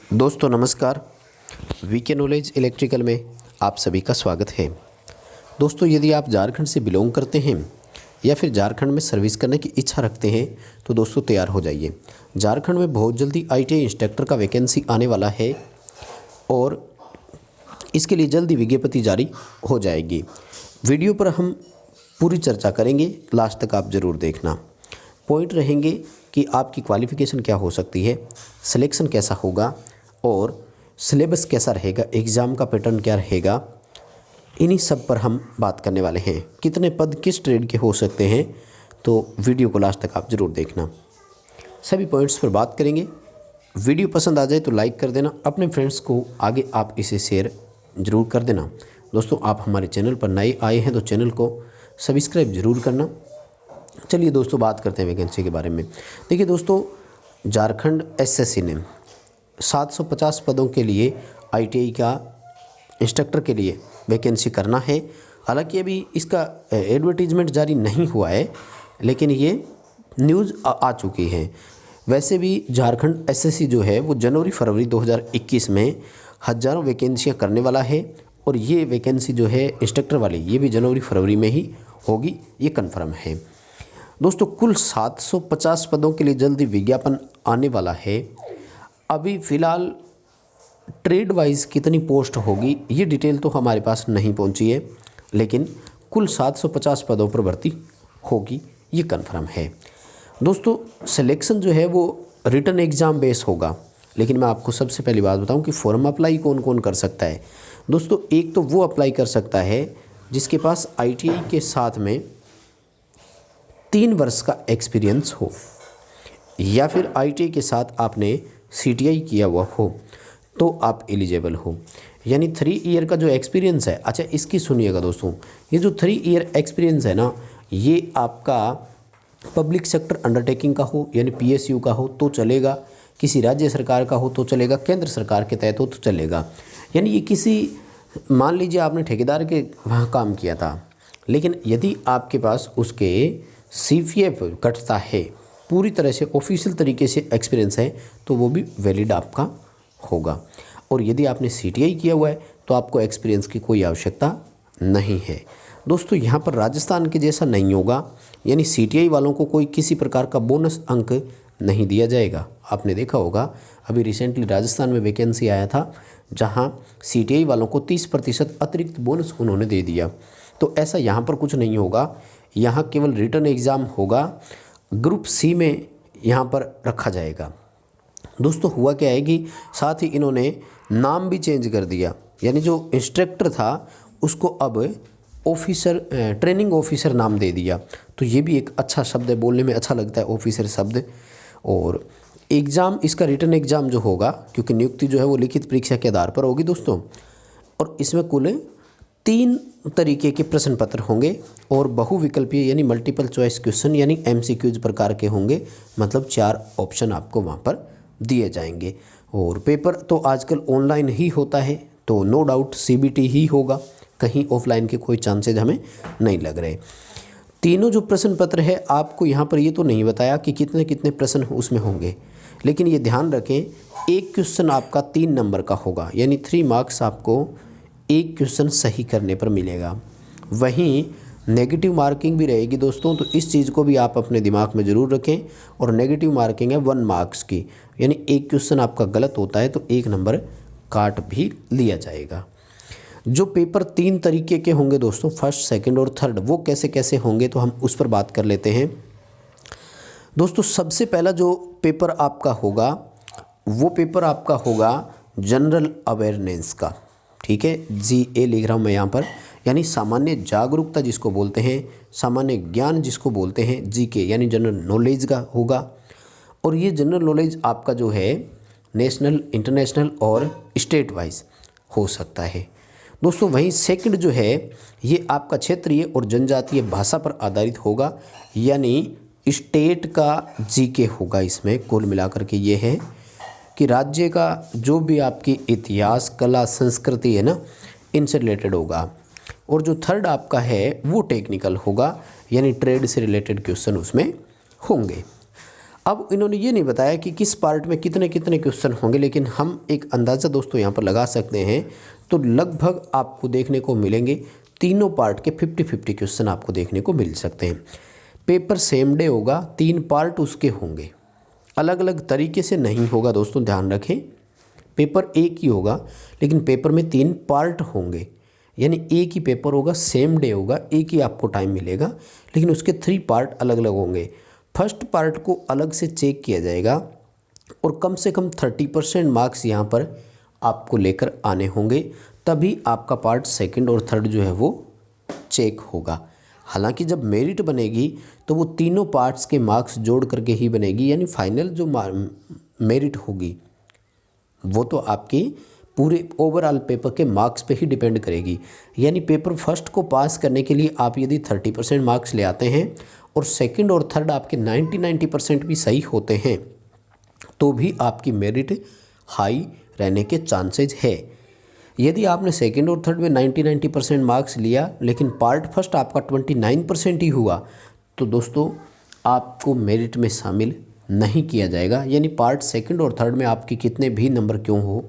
दोस्तों नमस्कार। VK knowledge electrical में आप सभी का स्वागत है। दोस्तों यदि आप झारखंड से बिलोंग करते हैं या फिर झारखंड में सर्विस करने की इच्छा रखते हैं तो दोस्तों तैयार हो जाइए। झारखंड में बहुत जल्दी आईटीआई इंस्ट्रक्टर का वैकेंसी आने वाला है और इसके लिए जल्दी विज्ञप्ति जारी हो जाएगी। वीडियो पर हम पूरी चर्चा करेंगे, लास्ट तक आप ज़रूर देखना। पॉइंट रहेंगे कि आपकी क्वालिफ़िकेशन क्या हो सकती है, सिलेक्शन कैसा होगा और सिलेबस कैसा रहेगा, एग्ज़ाम का पैटर्न क्या रहेगा, इन्हीं सब पर हम बात करने वाले हैं। कितने पद किस ट्रेड के हो सकते हैं, तो वीडियो को लास्ट तक आप ज़रूर देखना। सभी पॉइंट्स पर बात करेंगे। वीडियो पसंद आ जाए तो लाइक कर देना, अपने फ्रेंड्स को आगे आप इसे शेयर ज़रूर कर देना। दोस्तों आप हमारे चैनल पर नए आए हैं तो चैनल को सब्सक्राइब ज़रूर करना। चलिए दोस्तों बात करते हैं वैकेंसी के बारे में। देखिए दोस्तों, झारखंड एसएससी ने 750 पदों के लिए आईटीआई का इंस्ट्रक्टर के लिए वैकेंसी करना है। हालांकि अभी इसका एडवर्टीजमेंट जारी नहीं हुआ है, लेकिन ये न्यूज़ आ चुकी है। वैसे भी झारखंड एसएससी जो है वो जनवरी फरवरी 2021 में हज़ारों वैकेंसियाँ करने वाला है और ये वैकेंसी जो है इंस्ट्रक्टर वाली ये भी जनवरी फरवरी में ही होगी, ये कन्फर्म है। दोस्तों कुल 750 पदों के लिए जल्दी विज्ञापन आने वाला है। अभी फ़िलहाल ट्रेड वाइज कितनी पोस्ट होगी ये डिटेल तो हमारे पास नहीं पहुंची है, लेकिन कुल 750 पदों पर भर्ती होगी, ये कन्फर्म है। दोस्तों सिलेक्शन जो है वो रिटन एग्ज़ाम बेस होगा, लेकिन मैं आपको सबसे पहली बात बताऊं कि फॉर्म अप्लाई कौन कौन कर सकता है। दोस्तों एक तो वो अप्लाई कर सकता है जिसके पास आईटीआई के साथ में 3 वर्ष का एक्सपीरियंस हो, या फिर आईटीआई के साथ आपने सीटीआई किया हुआ हो तो आप एलिजिबल हो। यानी 3 ईयर का जो एक्सपीरियंस है, अच्छा इसकी सुनिएगा दोस्तों, ये जो 3 ईयर एक्सपीरियंस है ना, ये आपका पब्लिक सेक्टर अंडरटेकिंग का हो यानी पीएसयू का हो तो चलेगा, किसी राज्य सरकार का हो तो चलेगा, केंद्र सरकार के तहत हो तो चलेगा। यानी ये किसी, मान लीजिए आपने ठेकेदार के वहाँ काम किया था, लेकिन यदि आपके पास उसके सीपीएफ कटता है, पूरी तरह से ऑफिशियल तरीके से एक्सपीरियंस है, तो वो भी वैलिड आपका होगा। और यदि आपने सीटीआई किया हुआ है तो आपको एक्सपीरियंस की कोई आवश्यकता नहीं है। दोस्तों यहाँ पर राजस्थान के जैसा नहीं होगा, यानी सीटीआई वालों को कोई किसी प्रकार का बोनस अंक नहीं दिया जाएगा। आपने देखा होगा अभी रिसेंटली राजस्थान में वैकेंसी आया था जहाँ सीटीआई वालों को 30% अतिरिक्त बोनस उन्होंने दे दिया। तो ऐसा यहाँ पर कुछ नहीं होगा, यहाँ केवल रिटन एग्ज़ाम होगा, ग्रुप सी में यहाँ पर रखा जाएगा। दोस्तों हुआ क्या है कि साथ ही इन्होंने नाम भी चेंज कर दिया, यानी जो इंस्ट्रक्टर था उसको अब ऑफिसर, ट्रेनिंग ऑफिसर नाम दे दिया। तो ये भी एक अच्छा शब्द है, बोलने में अच्छा लगता है ऑफिसर शब्द। और एग्ज़ाम, इसका रिटन एग्ज़ाम जो होगा, क्योंकि नियुक्ति जो है वो लिखित परीक्षा के आधार पर होगी दोस्तों, और इसमें कुल 3 तरीके के प्रश्न पत्र होंगे और बहुविकल्पीय यानी मल्टीपल चॉइस क्वेश्चन यानी एमसीक्यूज प्रकार के होंगे। मतलब 4 ऑप्शन आपको वहाँ पर दिए जाएंगे। और पेपर तो आजकल ऑनलाइन ही होता है, तो नो डाउट सीबीटी ही होगा, कहीं ऑफलाइन के कोई चांसेज हमें नहीं लग रहे। तीनों जो प्रश्न पत्र है, आपको यहाँ पर ये तो नहीं बताया कि कितने कितने प्रश्न उसमें होंगे, लेकिन ये ध्यान रखें एक क्वेश्चन आपका 3 नंबर का होगा, यानी 3 मार्क्स आपको एक क्वेश्चन सही करने पर मिलेगा। वहीं नेगेटिव मार्किंग भी रहेगी दोस्तों, तो इस चीज़ को भी आप अपने दिमाग में ज़रूर रखें। और नेगेटिव मार्किंग है 1 मार्क्स की, यानी एक क्वेश्चन आपका गलत होता है तो 1 नंबर काट भी लिया जाएगा। जो पेपर 3 तरीके के होंगे दोस्तों, फर्स्ट, सेकंड और थर्ड, वो कैसे कैसे होंगे तो हम उस पर बात कर लेते हैं। दोस्तों सबसे पहला जो पेपर आपका होगा वो पेपर आपका होगा जनरल अवेयरनेस का, ठीक है, जीए लिख रहा हूँ मैं यहाँ पर, यानी सामान्य जागरूकता जिसको बोलते हैं, सामान्य ज्ञान जिसको बोलते हैं, जीके यानी जनरल नॉलेज का होगा। और ये जनरल नॉलेज आपका जो है नेशनल, इंटरनेशनल और स्टेट वाइज हो सकता है दोस्तों। वहीं सेकंड जो है ये आपका क्षेत्रीय और जनजातीय भाषा पर आधारित होगा, यानी स्टेट का जीके होगा। इसमें कुल मिलाकर के ये है कि राज्य का जो भी आपकी इतिहास, कला, संस्कृति है ना, इनसे रिलेटेड होगा। और जो थर्ड आपका है वो टेक्निकल होगा, यानी ट्रेड से रिलेटेड क्वेश्चन उसमें होंगे। अब इन्होंने ये नहीं बताया कि किस पार्ट में कितने कितने क्वेश्चन होंगे, लेकिन हम एक अंदाज़ा दोस्तों यहाँ पर लगा सकते हैं। तो लगभग आपको देखने को मिलेंगे तीनों पार्ट के 50-50 क्वेश्चन आपको देखने को मिल सकते हैं। पेपर सेम डे होगा, 3 पार्ट उसके होंगे, अलग अलग तरीके से नहीं होगा दोस्तों, ध्यान रखें। पेपर एक ही होगा लेकिन पेपर में 3 पार्ट होंगे, यानी एक ही पेपर होगा, सेम डे होगा, एक ही आपको टाइम मिलेगा, लेकिन उसके 3 पार्ट अलग अलग होंगे। फर्स्ट पार्ट को अलग से चेक किया जाएगा और कम से कम 30% मार्क्स यहाँ पर आपको लेकर आने होंगे, तभी आपका पार्ट सेकंड और थर्ड जो है वो चेक होगा। हालांकि जब मेरिट बनेगी तो वो तीनों पार्ट्स के मार्क्स जोड़ करके ही बनेगी, यानी फाइनल जो मेरिट होगी वो तो आपकी पूरे ओवरऑल पेपर के मार्क्स पे ही डिपेंड करेगी। यानी पेपर फर्स्ट को पास करने के लिए आप यदि 30% मार्क्स ले आते हैं और सेकंड और थर्ड आपके 90% भी सही होते हैं तो भी आपकी मेरिट हाई रहने के चांसेज है। यदि आपने सेकंड और थर्ड में 90% मार्क्स लिया लेकिन पार्ट फर्स्ट आपका 29% ही हुआ तो दोस्तों आपको मेरिट में शामिल नहीं किया जाएगा। यानी पार्ट सेकंड और थर्ड में आपके कितने भी नंबर क्यों हो,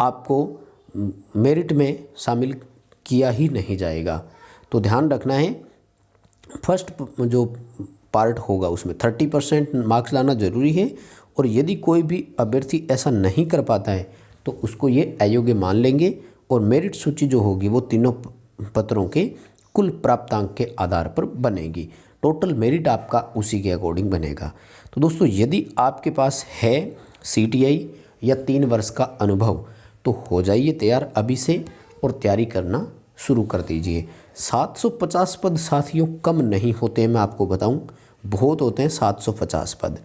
आपको मेरिट में शामिल किया ही नहीं जाएगा। तो ध्यान रखना है, फर्स्ट जो पार्ट होगा उसमें 30% मार्क्स लाना ज़रूरी है, और यदि कोई भी अभ्यर्थी ऐसा नहीं कर पाता है तो उसको ये अयोग्य मान लेंगे और मेरिट सूची जो होगी वो तीनों पत्रों के कुल प्राप्तांक के आधार पर बनेगी। टोटल मेरिट आपका उसी के अकॉर्डिंग बनेगा। तो दोस्तों यदि आपके पास है CTI या 3 वर्ष का अनुभव तो हो जाइए तैयार अभी से और तैयारी करना शुरू कर दीजिए। 750 पद साथियों कम नहीं होते हैं, मैं आपको बताऊं, बहुत होते हैं 750 पद।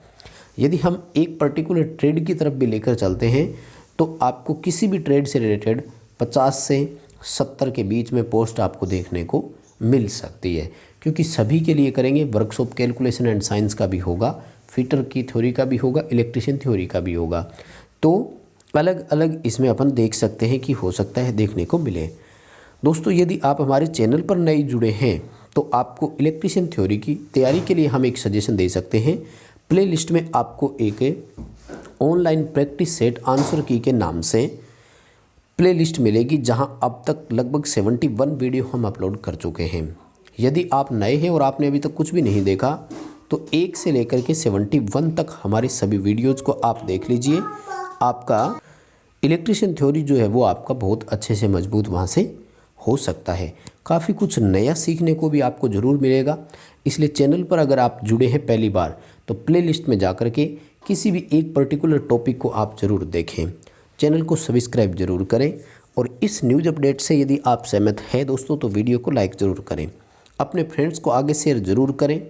यदि हम एक पर्टिकुलर ट्रेड की तरफ भी लेकर चलते हैं तो आपको किसी भी ट्रेड से रिलेटेड 50 से 70 के बीच में पोस्ट आपको देखने को मिल सकती है, क्योंकि सभी के लिए करेंगे। वर्कशॉप कैलकुलेशन एंड साइंस का भी होगा, फिटर की थ्योरी का भी होगा, इलेक्ट्रिशियन थ्योरी का भी होगा। तो अलग अलग इसमें अपन देख सकते हैं कि हो सकता है देखने को मिले। दोस्तों यदि आप हमारे चैनल पर नए जुड़े हैं तो आपको इलेक्ट्रिशियन थ्योरी की तैयारी के लिए हम एक सजेशन दे सकते हैं। प्ले लिस्ट में आपको एक ऑनलाइन प्रैक्टिस सेट आंसर की के नाम से प्ले लिस्ट मिलेगी, जहां अब तक लगभग 71 वीडियो हम अपलोड कर चुके हैं। यदि आप नए हैं और आपने अभी तक कुछ भी नहीं देखा तो 1 से लेकर के 71 तक हमारे सभी वीडियोज़ को आप देख लीजिए। आपका इलेक्ट्रिशियन थ्योरी जो है वो आपका बहुत अच्छे से मजबूत वहाँ से हो सकता है। काफ़ी कुछ नया सीखने को भी आपको ज़रूर मिलेगा। इसलिए चैनल पर अगर आप जुड़े हैं पहली बार तो प्ले लिस्ट में जा कर के किसी भी एक पर्टिकुलर टॉपिक को आप ज़रूर देखें, चैनल को सब्सक्राइब ज़रूर करें, और इस न्यूज़ अपडेट से यदि आप सहमत हैं दोस्तों तो वीडियो को लाइक ज़रूर करें, अपने फ्रेंड्स को आगे शेयर ज़रूर करें,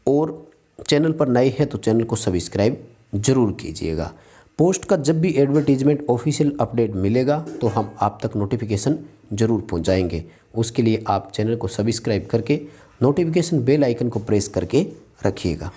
और चैनल पर नए हैं तो चैनल को सब्सक्राइब ज़रूर कीजिएगा। पोस्ट का जब भी एडवर्टीजमेंट ऑफिशियल अपडेट मिलेगा तो हम आप तक नोटिफिकेशन ज़रूर पहुंचाएंगे। उसके लिए आप चैनल को सब्सक्राइब करके नोटिफिकेशन बेल आइकन को प्रेस करके रखिएगा।